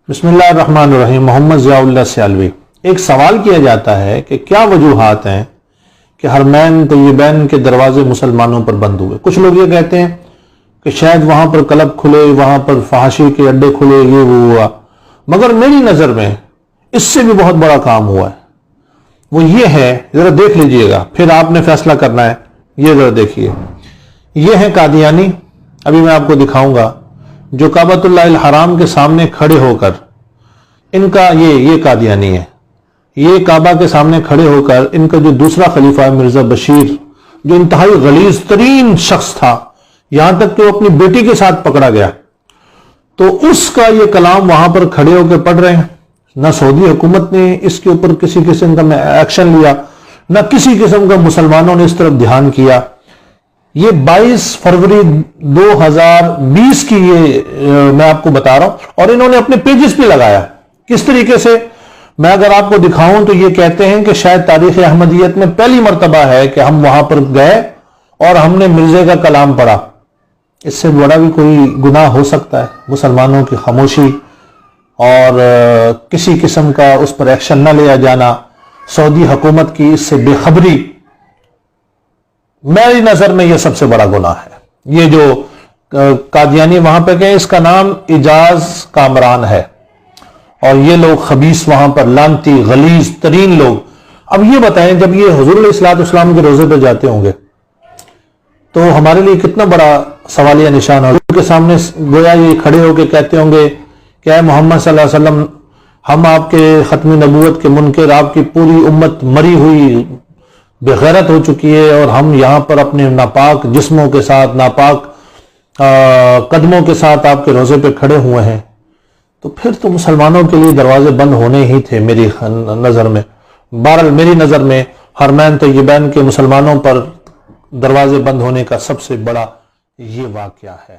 بسم اللہ الرحمن الرحیم۔ محمد ضیاء اللہ سیالوی۔ ایک سوال کیا جاتا ہے کہ کیا وجوہات ہیں کہ حرمین طیبین کے دروازے مسلمانوں پر بند ہوئے؟ کچھ لوگ یہ کہتے ہیں کہ شاید وہاں پر کلب کھلے، وہاں پر فحاشی کے اڈے کھلے، یہ وہ ہوا، مگر میری نظر میں اس سے بھی بہت بڑا کام ہوا ہے۔ وہ یہ ہے، ذرا دیکھ لیجئے گا، پھر آپ نے فیصلہ کرنا ہے۔ یہ ذرا دیکھیے، یہ ہے قادیانی۔ ابھی میں آپ کو دکھاؤں گا، جو کعبۃ اللہ الحرام کے سامنے کھڑے ہو کر ان کا یہ قادیانی ہے۔ یہ کعبہ کے سامنے کھڑے ہو کر ان کا جو دوسرا خلیفہ ہے مرزا بشیر، جو انتہائی غلیظ ترین شخص تھا، یہاں تک کہ وہ اپنی بیٹی کے ساتھ پکڑا گیا، تو اس کا یہ کلام وہاں پر کھڑے ہو کے پڑھ رہے ہیں۔ نہ سعودی حکومت نے اس کے اوپر کسی قسم کا ایکشن لیا، نہ کسی قسم کا مسلمانوں نے اس طرف دھیان کیا۔ یہ 22 فروری 2020 کی یہ میں آپ کو بتا رہا ہوں، اور انہوں نے اپنے پیجز پہ لگایا۔ کس طریقے سے میں اگر آپ کو دکھاؤں تو یہ کہتے ہیں کہ شاید تاریخ احمدیت میں پہلی مرتبہ ہے کہ ہم وہاں پر گئے اور ہم نے مرزے کا کلام پڑھا۔ اس سے بڑا بھی کوئی گناہ ہو سکتا ہے؟ مسلمانوں کی خاموشی اور کسی قسم کا اس پر ایکشن نہ لیا جانا، سعودی حکومت کی اس سے بے خبری، میری نظر میں یہ سب سے بڑا گناہ ہے۔ یہ جو قادیانی وہاں پہ گئے، اس کا نام اعجاز کامران ہے، اور یہ لوگ خبیث، وہاں پر لانتی غلیظ ترین لوگ۔ اب یہ بتائیں، جب یہ حضور علیہ الصلوۃ والسلام کے روزے پہ جاتے ہوں گے تو ہمارے لیے کتنا بڑا سوالیہ نشان ہے۔ حضور کے سامنے گویا یہ کھڑے ہو کے کہتے ہوں گے کہ اے محمد صلی اللہ علیہ وسلم، ہم آپ کے ختم نبوت کے منکر، آپ کی پوری امت مری ہوئی بے غیرت ہو چکی ہے، اور ہم یہاں پر اپنے ناپاک جسموں کے ساتھ، ناپاک قدموں کے ساتھ آپ کے روزے پہ کھڑے ہوئے ہیں۔ تو پھر تو مسلمانوں کے لیے دروازے بند ہونے ہی تھے میری نظر میں۔ بہرحال میری نظر میں حرمین طیبین کے مسلمانوں پر دروازے بند ہونے کا سب سے بڑا یہ واقعہ ہے۔